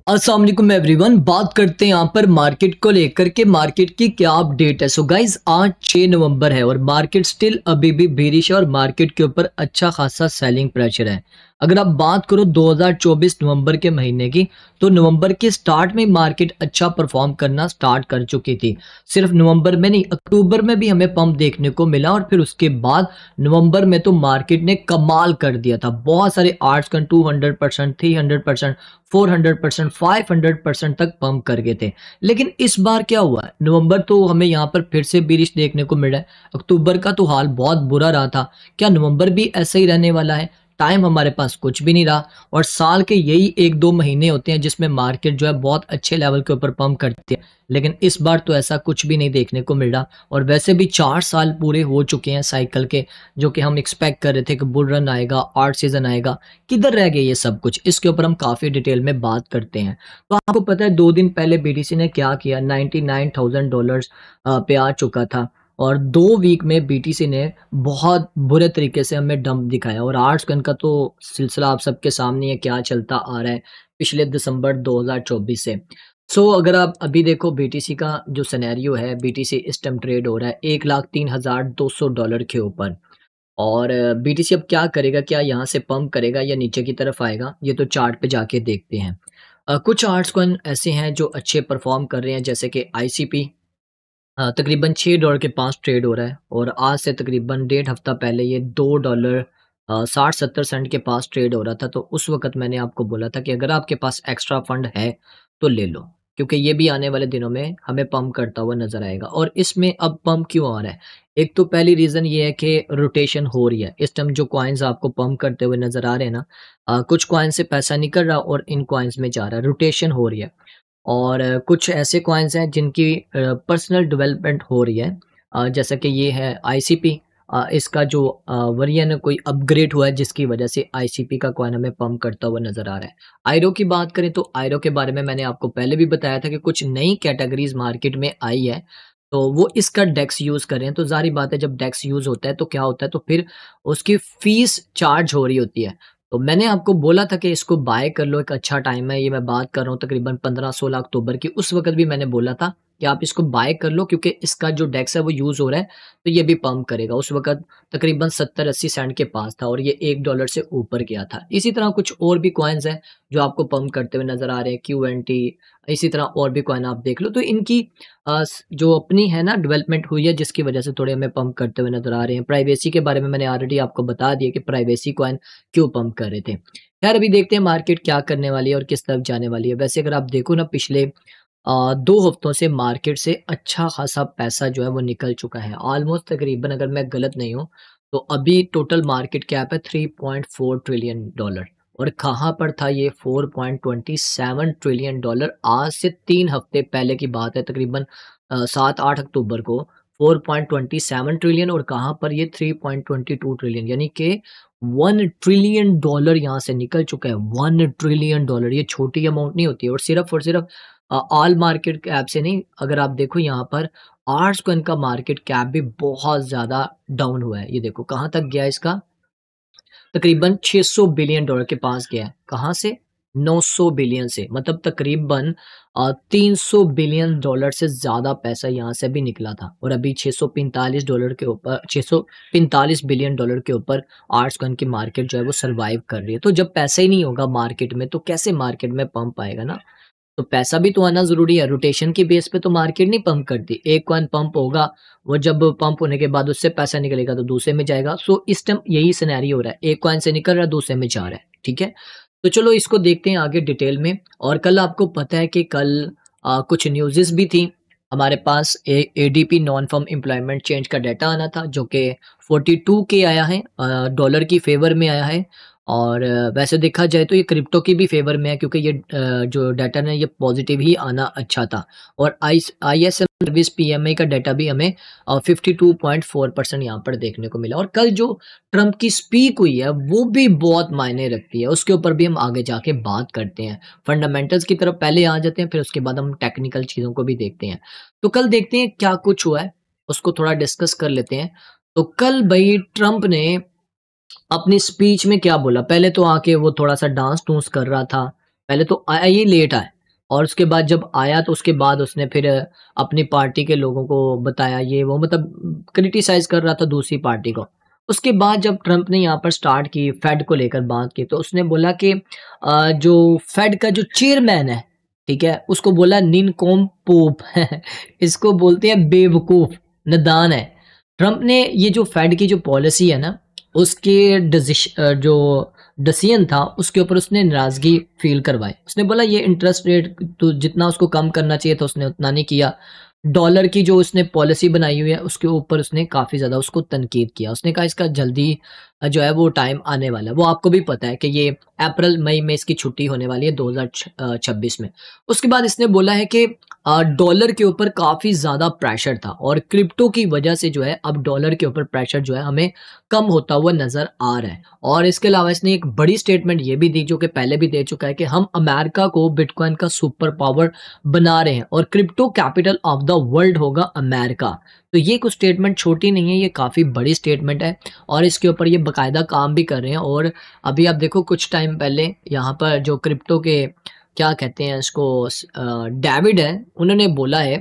अस्सलाम वालेकुम एवरीवन। बात करते हैं यहाँ पर मार्केट को लेकर के मार्केट की क्या अपडेट है। सो गाइज आज 6 नवंबर है और मार्केट स्टिल अभी भी बेरिश है और मार्केट के ऊपर अच्छा खासा सेलिंग प्रेशर है। अगर आप बात करो 2024 नवंबर के महीने की, तो नवंबर के स्टार्ट में मार्केट अच्छा परफॉर्म करना स्टार्ट कर चुकी थी। सिर्फ नवंबर में नहीं, अक्टूबर में भी हमें पंप देखने को मिला और फिर उसके बाद नवंबर में तो मार्केट ने कमाल कर दिया था। बहुत सारे आर्ट्स का 200%, 300%, 400%, 500% तक पंप कर गए थे। लेकिन इस बार क्या हुआ है, नवंबर तो हमें यहाँ पर फिर से बेरिश देखने को मिल रहा है। अक्टूबर का तो हाल बहुत बुरा रहा था। क्या नवंबर भी ऐसा ही रहने वाला है? टाइम हमारे पास कुछ भी नहीं रहा और साल के यही 1-2 महीने होते हैं जिसमें मार्केट जो है बहुत अच्छे लेवल के ऊपर पंप करती है। लेकिन इस बार तो ऐसा कुछ भी नहीं देखने को मिल रहा और वैसे भी 4 साल पूरे हो चुके हैं साइकिल के, जो कि हम एक्सपेक्ट कर रहे थे कि बुल रन आएगा, आर्ट सीजन आएगा। किधर रह गए ये सब कुछ? इसके ऊपर हम काफ़ी डिटेल में बात करते हैं। तो आपको पता है 2 दिन पहले बीटीसी ने क्या किया, $99,000 पे आ चुका था और 2 वीक में बीटीसी ने बहुत बुरे तरीके से हमें डंप दिखाया और आर्ट्स गन का तो सिलसिला आप सबके सामने है क्या चलता आ रहा है पिछले दिसंबर 2024 से। सो अगर आप अभी देखो बीटीसी का जो सिनेरियो है, बीटीसी इस टाइम ट्रेड हो रहा है $1,03,200 के ऊपर। और बीटीसी अब क्या करेगा? क्या यहाँ से पंप करेगा या नीचे की तरफ आएगा? ये तो चार्ट पे जाके देखते हैं। कुछ आर्ट्स कॉइन ऐसे हैं जो अच्छे परफॉर्म कर रहे हैं, जैसे कि आईसीपी तकरीबन $6 के पास ट्रेड हो रहा है और आज से तकरीबन 1.5 हफ्ता पहले ये $2 60-70 सेंट के पास ट्रेड हो रहा था। तो उस वक़्त मैंने आपको बोला था कि अगर आपके पास एक्स्ट्रा फंड है तो ले लो, क्योंकि ये भी आने वाले दिनों में हमें पंप करता हुआ नज़र आएगा। और इसमें अब पंप क्यों आ रहा है? एक तो पहली रीज़न ये है कि रोटेशन हो रही है। इस टाइम जो कॉइन्स आपको पंप करते हुए नज़र आ रहे हैं ना, कुछ कॉइन से पैसा निकल रहा और इन कॉइन्स में जा रहा है, रोटेशन हो रही है। और कुछ ऐसे कॉइन्स हैं जिनकी पर्सनल डेवलपमेंट हो रही है, जैसा कि ये है आईसीपी। इसका जो वर्जन है कोई अपग्रेड हुआ है जिसकी वजह से आईसीपी का कॉइन हमें पंप करता हुआ नज़र आ रहा है। आयरो की बात करें तो आयरो के बारे में मैंने आपको पहले भी बताया था कि कुछ नई कैटेगरीज मार्केट में आई है, तो वो इसका डेक्स यूज़ कर रहे हैं। तो ज़ाहिर बात है जब डेक्स यूज़ होता है तो क्या होता है, तो फिर उसकी फ़ीस चार्ज हो रही होती है। तो मैंने आपको बोला था कि इसको बाय कर लो, एक अच्छा टाइम है। ये मैं बात कर रहा हूँ तकरीबन 15-16 अक्टूबर की। उस वक़्त भी मैंने बोला था कि आप इसको बाय कर लो क्योंकि इसका जो डेक्स है वो यूज़ हो रहा है, तो ये भी पंप करेगा। उस वक़्त तकरीबन 70-80 सेंट के पास था और ये $1 से ऊपर गया था। इसी तरह कुछ और भी कॉइन्स हैं जो आपको पंप करते हुए नज़र आ रहे हैं, क्यूएनटी, इसी तरह और भी कॉइन आप देख लो। तो इनकी जो अपनी है ना डेवलपमेंट हुई है जिसकी वजह से थोड़े हमें पंप करते हुए नज़र आ रहे हैं। प्राइवेसी के बारे में मैंने ऑलरेडी आपको बता दिया कि प्राइवेसी कॉइन क्यों पंप कर रहे थे। खैर अभी देखते हैं मार्केट क्या करने वाली है और किस तरफ जाने वाली है। वैसे अगर आप देखो ना, पिछले 2 हफ्तों से मार्केट से अच्छा खासा पैसा जो है वो निकल चुका है। ऑलमोस्ट तकरीबन अगर मैं गलत नहीं हूँ तो अभी टोटल मार्केट कैप है $3.4 ट्रिलियन। और कहाँ पर था ये? $4.27 ट्रिलियन आज से 3 हफ्ते पहले की बात है, तकरीबन 7-8 अक्टूबर को 4.27 ट्रिलियन और कहाँ पर ये 3.22 ट्रिलियन, यानी कि $1 ट्रिलियन यहाँ से निकल चुका है। $1 ट्रिलियन, ये छोटी अमाउंट नहीं होती है। और सिर्फ ऑल मार्केट कैप से नहीं, अगर आप देखो यहाँ पर आर्ट्स कॉइन का मार्केट कैप भी बहुत ज़्यादा डाउन हुआ है। ये देखो कहाँ तक गया इसका, तकरीबन $600 बिलियन के पास गया है। कहाँ से? 900 बिलियन से, मतलब तकरीबन $300 बिलियन से ज़्यादा पैसा यहाँ से भी निकला था और अभी $645 के ऊपर, $645 बिलियन के ऊपर आर्ट्स कॉइन की मार्केट जो है वो सर्वाइव कर रही है। तो जब पैसा ही नहीं होगा मार्केट में तो कैसे मार्केट में पंप आएगा ना? तो पैसा भी तो आना ज़रूरी है। रोटेशन की बेस पे तो मार्केट नहीं पंप करती। एक कॉइन पंप होगा, वो जब पंप होने के बाद उससे पैसा निकलेगा तो दूसरे में जाएगा। सो इस टाइम यही सिनेरियो हो रहा है, एक कॉइन से निकल रहा है, दूसरे में जा रहा है। ठीक है? तो चलो इसको देखते हैं आगे डिटेल में। और कल आपको पता है कि कल कुछ न्यूज़ेस भी थी। हमारे पास ADP non farm employment change का डाटा आना था जो कि 42 के आया है, डॉलर की फेवर में आया है। और वैसे देखा जाए तो ये क्रिप्टो की भी फेवर में है क्योंकि ये जो डाटा ना ये पॉजिटिव ही आना अच्छा था। और आईएसएम सर्विस पीएमआई का डाटा भी हमें 52.4% यहाँ पर देखने को मिला। और कल जो ट्रम्प की स्पीक हुई है वो भी बहुत मायने रखती है, उसके ऊपर भी हम आगे जाके बात करते हैं। फंडामेंटल्स की तरफ पहले आ जाते हैं, फिर उसके बाद हम टेक्निकल चीज़ों को भी देखते हैं। तो कल देखते हैं क्या कुछ हुआ है, उसको थोड़ा डिस्कस कर लेते हैं। तो कल भाई ट्रम्प ने अपनी स्पीच में क्या बोला? पहले तो आके वो थोड़ा सा डांस टूंस कर रहा था। पहले तो आया, ये लेट आया, और उसके बाद जब आया तो उसके बाद उसने फिर अपनी पार्टी के लोगों को बताया ये वो मतलब क्रिटिसाइज़ कर रहा था दूसरी पार्टी को। उसके बाद जब ट्रम्प ने यहाँ पर स्टार्ट की फेड को लेकर बात की तो उसने बोला कि जो फेड का जो चेयरमैन है, ठीक है? उसको बोला निनकॉम्पोप इसको बोलते हैं बेवकूफ़, नादान है। ट्रम्प ने ये जो फेड की जो पॉलिसी है ना, उसके जो डिसीजन था उसके ऊपर उसने नाराज़गी फ़ील करवाई। उसने बोला ये इंटरेस्ट रेट तो जितना उसको कम करना चाहिए था उसने उतना नहीं किया। डॉलर की जो उसने पॉलिसी बनाई हुई है उसके ऊपर उसने काफ़ी ज़्यादा उसको तनकीद किया। उसने कहा इसका जल्दी जो है वो टाइम आने वाला है। वो आपको भी पता है कि ये अप्रैल मई में इसकी छुट्टी होने वाली है 2026 में। उसके बाद इसने बोला है कि डॉलर के ऊपर काफ़ी ज़्यादा प्रेशर था और क्रिप्टो की वजह से जो है अब डॉलर के ऊपर प्रेशर जो है हमें कम होता हुआ नज़र आ रहा है। और इसके अलावा इसने एक बड़ी स्टेटमेंट ये भी दी जो कि पहले भी दे चुका है कि हम अमेरिका को बिटकॉइन का सुपर पावर बना रहे हैं और crypto capital of the world होगा अमेरिका। तो ये कुछ स्टेटमेंट छोटी नहीं है, ये काफ़ी बड़ी स्टेटमेंट है और इसके ऊपर ये बाकायदा काम भी कर रहे हैं। और अभी आप देखो कुछ टाइम पहले यहाँ पर जो क्रिप्टो के क्या कहते हैं इसको डेविड है, उन्होंने बोला है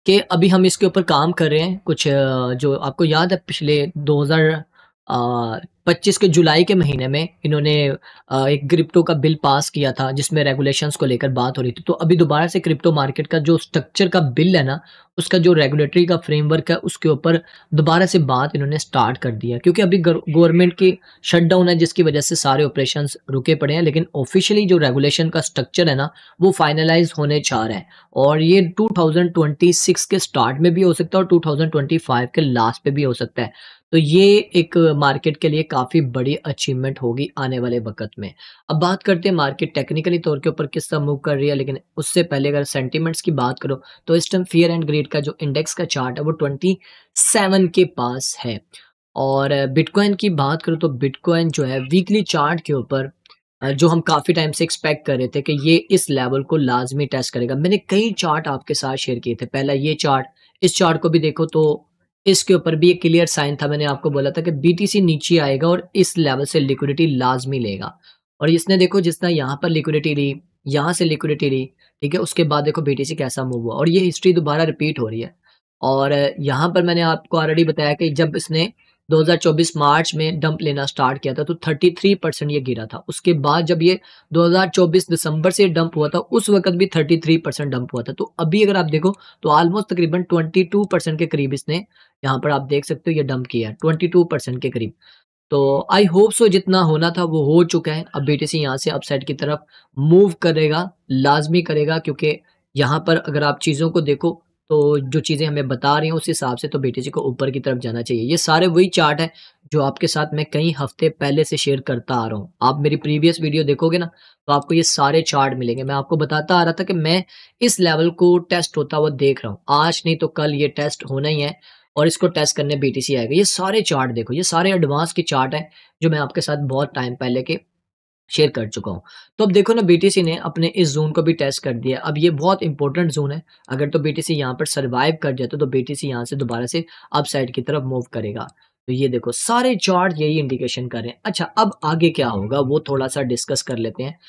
कि अभी हम इसके ऊपर काम कर रहे हैं। कुछ जो आपको याद है पिछले 2025 के जुलाई के महीने में इन्होंने एक क्रिप्टो का बिल पास किया था जिसमें रेगुलेशंस को लेकर बात हो रही थी। तो अभी दोबारा से क्रिप्टो मार्केट का जो स्ट्रक्चर का बिल है ना, उसका जो रेगुलेटरी का फ्रेमवर्क है उसके ऊपर दोबारा से बात इन्होंने स्टार्ट कर दिया। क्योंकि अभी गवर्नमेंट की शटडाउन है जिसकी वजह से सारे ऑपरेशंस रुके पड़े हैं, लेकिन ऑफिशियली जो रेगुलेशन का स्ट्रक्चर है ना, वो फाइनलाइज़ होने जा रहा है। और ये 2026 के स्टार्ट में भी हो सकता है और 2025 के लास्ट पे भी हो सकता है। तो ये एक मार्केट के लिए काफ़ी बड़ी अचीवमेंट होगी आने वाले वक़्त में। अब बात करते हैं मार्केट टेक्निकली तौर के ऊपर किस तरह मूव कर रही है, लेकिन उससे पहले अगर सेंटिमेंट्स की बात करो तो इस टाइम फ़ियर एंड ग्रीड का जो इंडेक्स का चार्ट है वो 27 के पास है। और बिटकॉइन की बात करूँ तो बिटकॉइन जो है वीकली चार्ट के ऊपर जो हम काफ़ी टाइम से एक्सपेक्ट कर रहे थे कि ये इस लेवल को लाज़मी टेस्ट करेगा। मैंने कई चार्ट आपके साथ शेयर किए थे। पहला ये चार्ट, इस चार्ट को भी देखो तो इसके ऊपर भी एक क्लियर साइन था। मैंने आपको बोला था कि बीटीसी नीचे आएगा और इस लेवल से लिक्विडिटी लाज़मी लेगा। और इसने देखो जिस तरह यहाँ पर लिक्विडिटी ली, यहाँ से लिक्विडिटी ली, ठीक है? उसके बाद देखो बीटीसी कैसा मूव हुआ और ये हिस्ट्री दोबारा रिपीट हो रही है। और यहाँ पर मैंने आपको ऑलरेडी बताया कि जब इसने 2024 मार्च में डंप लेना स्टार्ट किया था तो 33% ये गिरा था। उसके बाद जब ये 2024 दिसंबर से डंप हुआ था उस वक़्त भी 33% डंप हुआ था। तो अभी अगर आप देखो तो ऑलमोस्ट तकरीबन 22% के करीब इसने यहाँ पर आप देख सकते हो ये डंप किया है 22% के करीब। तो आई होप सो जितना होना था वो हो चुका है। अब बीटीसी यहाँ से अपसाइड की तरफ मूव करेगा, लाज़मी करेगा क्योंकि यहाँ पर अगर आप चीज़ों को देखो तो जो चीज़ें हमें बता रही हैं उस हिसाब से तो बीटीसी को ऊपर की तरफ जाना चाहिए। ये सारे वही चार्ट हैं जो आपके साथ मैं कई हफ्ते पहले से शेयर करता आ रहा हूँ। आप मेरी प्रीवियस वीडियो देखोगे ना तो आपको ये सारे चार्ट मिलेंगे। मैं आपको बताता आ रहा था कि मैं इस लेवल को टेस्ट होता हुआ देख रहा हूँ। आज नहीं तो कल ये टेस्ट होना ही है और इसको टेस्ट करने बीटीसी आएगा। ये सारे चार्ट देखो, ये सारे एडवांस के चार्ट हैं जो मैं आपके साथ बहुत टाइम पहले के शेयर कर चुका हूँ। तो अब देखो ना बीटीसी ने अपने इस ज़ोन को भी टेस्ट कर दिया। अब ये बहुत इंपॉर्टेंट ज़ोन है। अगर तो बीटीसी यहाँ पर सर्वाइव कर जाए तो बीटीसी यहाँ से दोबारा से अपसाइड की तरफ मूव करेगा। तो ये देखो सारे चार्ट यही इंडिकेशन कर रहे हैं। अच्छा अब आगे क्या होगा वो थोड़ा-सा डिस्कस कर लेते हैं।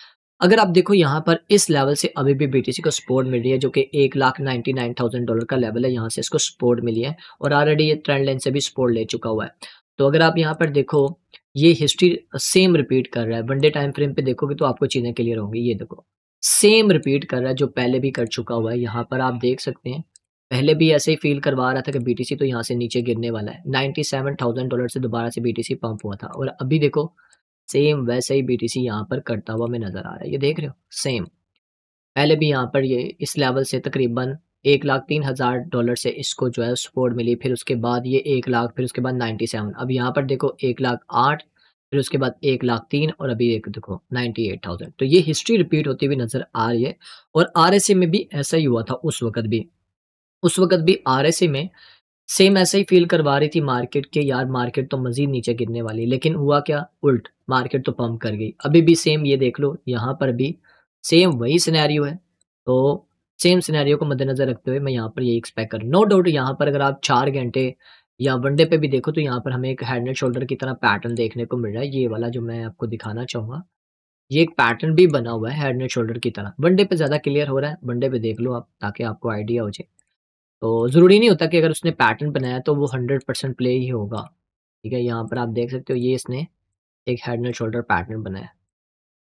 अगर आप देखो यहाँ पर इस लेवल से अभी भी बीटीसी को सपोर्ट मिल रही है जो कि $1,99,000 का लेवल है, यहाँ से इसको सपोर्ट मिली है और ऑलरेडी ये ट्रेंड लाइन से भी सपोर्ट ले चुका हुआ है। तो अगर आप यहाँ पर देखो ये हिस्ट्री सेम रिपीट कर रहा है। वन डे टाइम फ्रेम पे देखोगे तो आपको चीज़ें क्लियर होंगी। ये देखो सेम रिपीट कर रहा है जो पहले भी कर चुका हुआ है। यहाँ पर आप देख सकते हैं पहले भी ऐसे ही फील करवा रहा था कि बीटीसी तो यहाँ से नीचे गिरने वाला है। $97,000 से दोबारा से बीटीसी पंप हुआ था और अभी देखो सेम वैसे ही बीटीसी यहाँ पर करता हुआ हमें नज़र आ रहा है। ये देख रहे हो? सेम। पहले भी यहाँ पर ये इस लेवल से तकरीबन $1,03,000 से इसको जो है सपोर्ट मिली। फिर उसके बाद ये 1 लाख फिर उसके बाद 97 अब यहाँ पर देखो 1,08,000 फिर उसके बाद 1,03,000 और अभी एक देखो 98,000 तो ये हिस्ट्री रिपीट होती हुई नज़र आ रही है। और आरएसए में भी ऐसा ही हुआ था उस वक़्त भी। उस वक़्त भी आरएसए में सेम ऐसा ही फ़ील करवा रही थी मार्केट के यार मार्केट तो मज़ीद नीचे गिरने वाली है, लेकिन हुआ क्या उल्ट मार्केट तो पंप कर गई। अभी भी सेम ये देख लो यहाँ पर भी सेम वही सिनेरियो है। तो सेम सिनेरियो को मद्देनज़र रखते हुए मैं यहाँ पर यही एक्सपेक्ट कर नो डाउट यहाँ पर अगर आप 4 घंटे या वन डे पे भी देखो तो यहाँ पर हमें एक हेड एंड शोल्डर की तरह पैटर्न देखने को मिल रहा है। ये वाला जो मैं आपको दिखाना चाहूँगा। ये एक पैटर्न भी बना हुआ है हेड एंड शोल्डर की तरह। वन डे पे ज़्यादा क्लियर हो रहा है, वन डे पे देख लो आप ताकि आपको आइडिया हो जाए। तो ज़रूरी नहीं होता कि अगर उसने पैटर्न बनाया तो वो 100% प्ले ही होगा, ठीक है? यहाँ पर आप देख सकते हो ये इसने एक हेड एंड शोल्डर पैटर्न बनाया,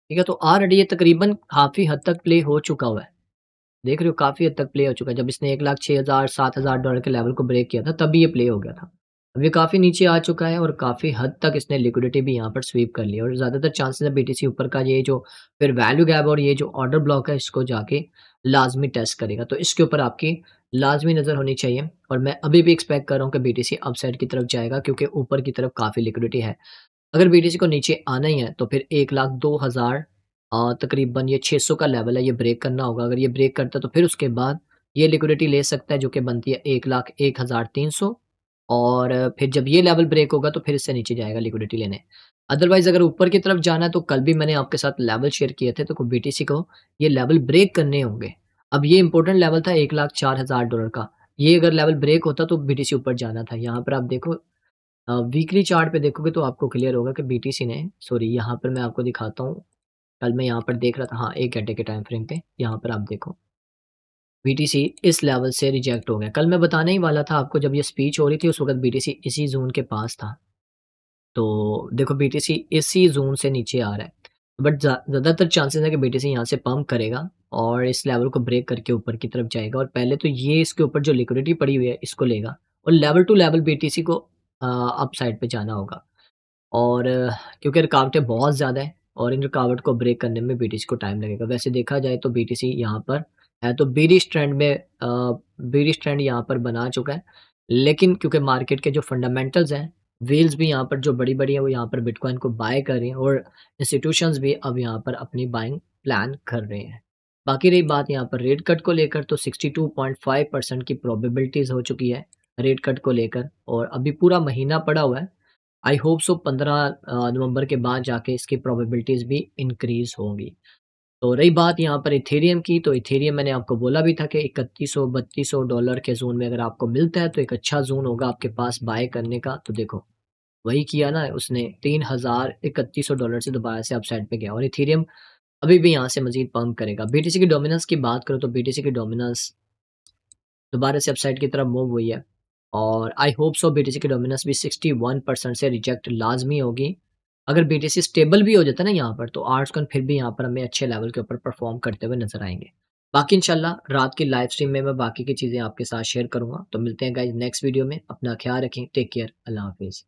ठीक है? तो ऑलरेडी ये तकरीबन काफ़ी हद तक प्ले हो चुका हुआ है। देख रहे हो काफ़ी हद तक प्ले हो चुका है। जब इसने 1,06,000 $7,000 के लेवल को ब्रेक किया था तभी ये प्ले हो गया था। अब ये काफ़ी नीचे आ चुका है और काफ़ी हद तक इसने लिक्विडिटी भी यहाँ पर स्वीप कर ली है और ज़्यादातर चांसेस है बीटीसी ऊपर का ये जो फिर वैल्यू गैप और ये जो ऑर्डर ब्लॉक है इसको जाके लाज़मी टेस्ट करेगा। तो इसके ऊपर आपकी लाज़मी नज़र होनी चाहिए और मैं अभी भी एक्सपेक्ट कर रहा हूँ कि बीटीसी अपसाइड की तरफ जाएगा क्योंकि ऊपर की तरफ काफ़ी लिक्विडिटी है। अगर बीटीसी को नीचे आना ही है तो फिर 1,02,000 तकरीबन ये 600 का लेवल है, ये ब्रेक करना होगा। अगर ये ब्रेक करता है तो फिर उसके बाद ये लिक्विडिटी ले सकता है जो कि बनती है 1,01,300 और फिर जब ये लेवल ब्रेक होगा तो फिर इससे नीचे जाएगा लिक्विडिटी लेने। अदरवाइज़ अगर ऊपर की तरफ जाना है तो कल भी मैंने आपके साथ लेवल शेयर किए थे तो बीटीसी को ये लेवल ब्रेक करने होंगे। अब ये इम्पोर्टेंट लेवल था $1,04,000 का। ये अगर लेवल ब्रेक होता तो बीटीसी ऊपर जाना था। यहाँ पर आप देखो वीकली चार्ट पे देखोगे तो आपको क्लियर होगा कि बीटीसी ने सॉरी यहाँ पर मैं आपको दिखाता हूँ। कल मैं यहाँ पर देख रहा था हाँ, 1 घंटे के टाइम फ्रेम पे यहाँ पर आप देखो, बीटीसी इस लेवल से रिजेक्ट हो गया। कल मैं बताने ही वाला था आपको जब ये स्पीच हो रही थी उस वक़्त बीटीसी इसी ज़ोन के पास था। तो देखो बीटीसी इसी ज़ोन से नीचे आ रहा है। बट ज़्यादातर चांसेस है कि बीटीसी यहाँ से पंप करेगा और इस लेवल को ब्रेक करके ऊपर की तरफ जाएगा और पहले तो ये इसके ऊपर जो लिक्विडिटी पड़ी हुई है इसको लेगा और लेवल टू लेवल बीटीसी को अप साइड पे जाना होगा। और क्योंकि रुकावटें बहुत ज़्यादा हैं और इन रुकावट को ब्रेक करने में बीटीसी को टाइम लगेगा। वैसे देखा जाए तो बीटीसी यहाँ पर है तो बेयरिश ट्रेंड में बेयरिश ट्रेंड यहाँ पर बना चुका है। लेकिन क्योंकि मार्केट के जो फंडामेंटल्स हैं, व्हील्स भी यहाँ पर जो बड़ी-बड़ी हैं वो यहाँ पर बिटकॉइन को बाय कर रही हैं और इंस्टीट्यूशंस भी अब यहाँ पर अपनी बाइंग प्लान कर रहे हैं। बाकी रही बात यहाँ पर रेट कट को लेकर तो 62.5% की प्रोबेबिलिटीज़ हो चुकी है रेट कट को लेकर और अभी पूरा महीना पड़ा हुआ है। आई होप सो 15 नवंबर के बाद जाके इसकी प्रोबेबिलिटीज़ भी इंक्रीज़ होंगी। तो रही बात यहाँ पर इथेरियम की, तो इथेरियम मैंने आपको बोला भी था कि $3100-3200 के ज़ोन में अगर आपको मिलता है तो एक अच्छा ज़ोन होगा आपके पास बाय करने का। तो देखो, वही किया ना उसने $3100 से दोबारा से अपसाइड पे गया और इथेरियम अभी भी यहाँ से मज़ीद पंप करेगा। बीटीसी की डोमिनेंस की बात करूँ तो बीटीसी की डोमिनेंस दोबारा से अपसाइड की तरफ मूव हुई है और आई होप सो बीटीसी की डोमिनेंस भी 61% से रिजेक्ट लाजमी होगी। अगर बीटीसी स्टेबल भी हो जाता है ना यहाँ पर तो आर्ट्सकॉन फिर भी यहाँ पर हमें अच्छे लेवल के ऊपर परफॉर्म करते हुए नजर आएंगे। बाकी इंशाल्लाह रात की लाइव स्ट्रीम में मैं बाकी की चीज़ें आपके साथ शेयर करूंगा। तो मिलते हैं गाइज नेक्स्ट वीडियो में। अपना ख्याल रखें। Take care. अल्लाह हाफिज़।